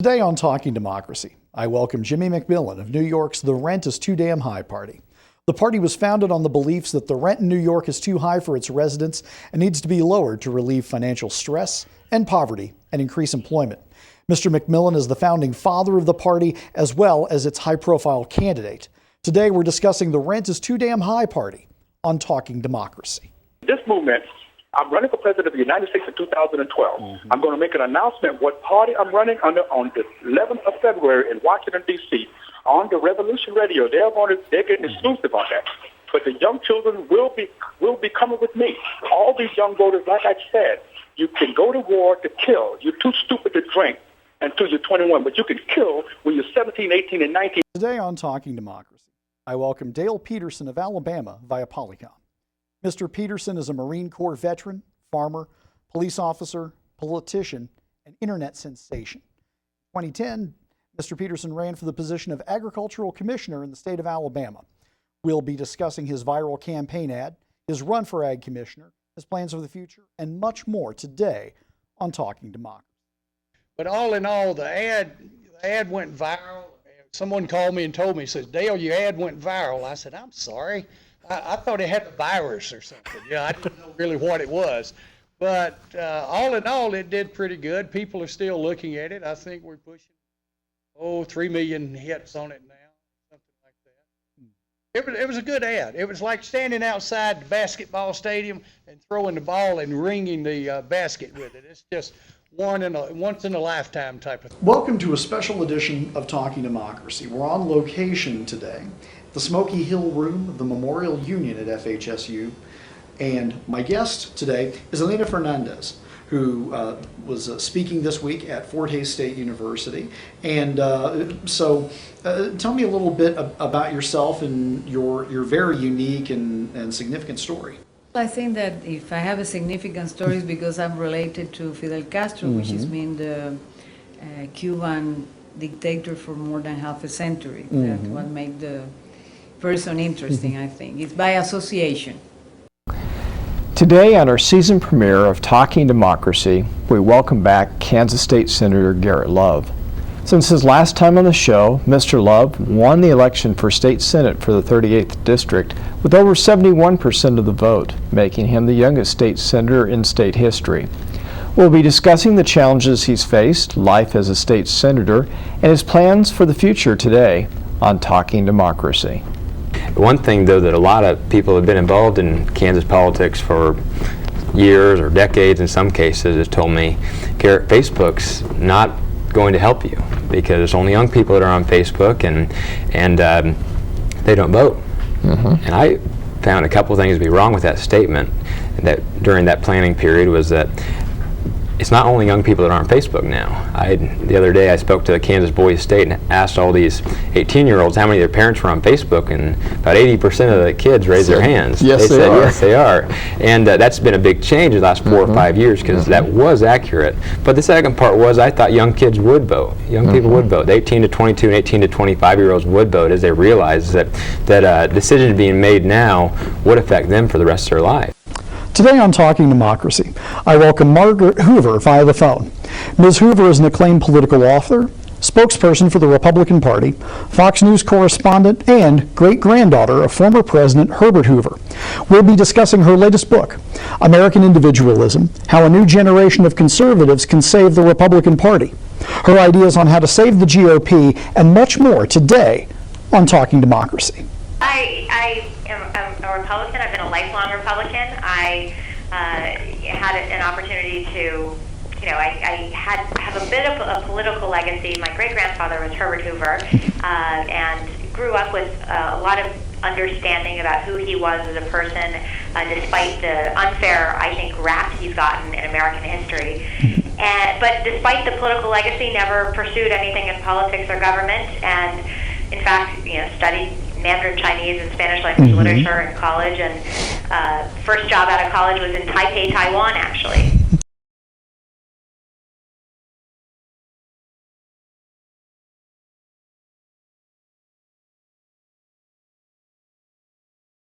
Today on Talking Democracy, I welcome Jimmy McMillan of New York's The Rent is Too Damn High party. The party was founded on the beliefs that the rent in New York is too high for its residents and needs to be lowered to relieve financial stress and poverty and increase employment. Mr. McMillan is the founding father of the party as well as its high-profile candidate. Today we're discussing the Rent is Too Damn High party on Talking Democracy. This movement, I'm running for president of the United States in 2012. I'm going to make an announcement what party I'm running under on the 11th of February in Washington, D.C. on the Revolution Radio. They're getting exclusive on that. But the young children will be coming with me. All these young voters, like I said, you can go to war to kill. You're too stupid to drink until you're 21, but you can kill when you're 17, 18, and 19. Today on Talking Democracy, I welcome Dale Peterson of Alabama via Polycom. Mr. Peterson is a Marine Corps veteran, farmer, police officer, politician, and internet sensation. In 2010, Mr. Peterson ran for the position of Agricultural Commissioner in the state of Alabama. We'll be discussing his viral campaign ad, his run for Ag Commissioner, his plans for the future, and much more today on Talking Democracy. But all in all, the ad went viral. Someone called me and told me, says, Dale, your ad went viral. I said, I'm sorry. I thought it had a virus or something. Yeah, I didn't know really what it was. But all in all, it did pretty good. People are still looking at it. I think we're pushing, 3 million hits on it now, something like that. It was a good ad. It was like standing outside the basketball stadium and throwing the ball and ringing the basket with it. It's just once in a lifetime type of thing. Welcome to a special edition of Talking Democracy. We're on location today, the Smoky Hill Room of the Memorial Union at FHSU. And my guest today is Alina Fernandez, who was speaking this week at Fort Hays State University. And so tell me a little bit about yourself and your very unique and significant story. I think that if I have a significant story, it's because I'm related to Fidel Castro, which has been the Cuban dictator for more than half a century. That's what made the person interesting, I think. It's by association. Today on our season premiere of Talking Democracy, we welcome back Kansas State Senator Garrett Love. Since his last time on the show, Mr. Love won the election for State Senate for the 38th District with over 71% of the vote, making him the youngest state senator in state history. We'll be discussing the challenges he's faced, life as a state senator, and his plans for the future today on Talking Democracy. One thing, though, that a lot of people have been involved in Kansas politics for years or decades in some cases has told me, Garrett, Facebook's not going to help you because it's only young people that are on Facebook and they don't vote. And I found a couple of things to be wrong with that statement that during that planning period was that it's not only young people that are on Facebook now. The other day I spoke to the Kansas Boys State and asked all these 18-year-olds how many of their parents were on Facebook, and about 80% of the kids raised their hands. Yes, they said, are. Yes, they are. And that's been a big change in the last 4 or 5 years because that was accurate. But the second part was I thought young kids would vote. Young people would vote. The 18 to 22 and 18 to 25-year-olds would vote as they realized that decisions being made now would affect them for the rest of their life. Today on Talking Democracy, I welcome Margaret Hoover via the phone. Ms. Hoover is an acclaimed political author, spokesperson for the Republican Party, Fox News correspondent, and great-granddaughter of former President Herbert Hoover. We'll be discussing her latest book, American Individualism: How a New Generation of Conservatives Can Save the Republican Party, her ideas on how to save the GOP, and much more today on Talking Democracy. I am a Republican. I've been a lifelong Republican. I had an opportunity to, I have a bit of a political legacy. My great-grandfather was Herbert Hoover, and grew up with a lot of understanding about who he was as a person, despite the unfair, I think, rap he's gotten in American history. But despite the political legacy, never pursued anything in politics or government, and in fact, studied Mandarin Chinese and Spanish language literature in college, and first job out of college was in Taipei, Taiwan, actually.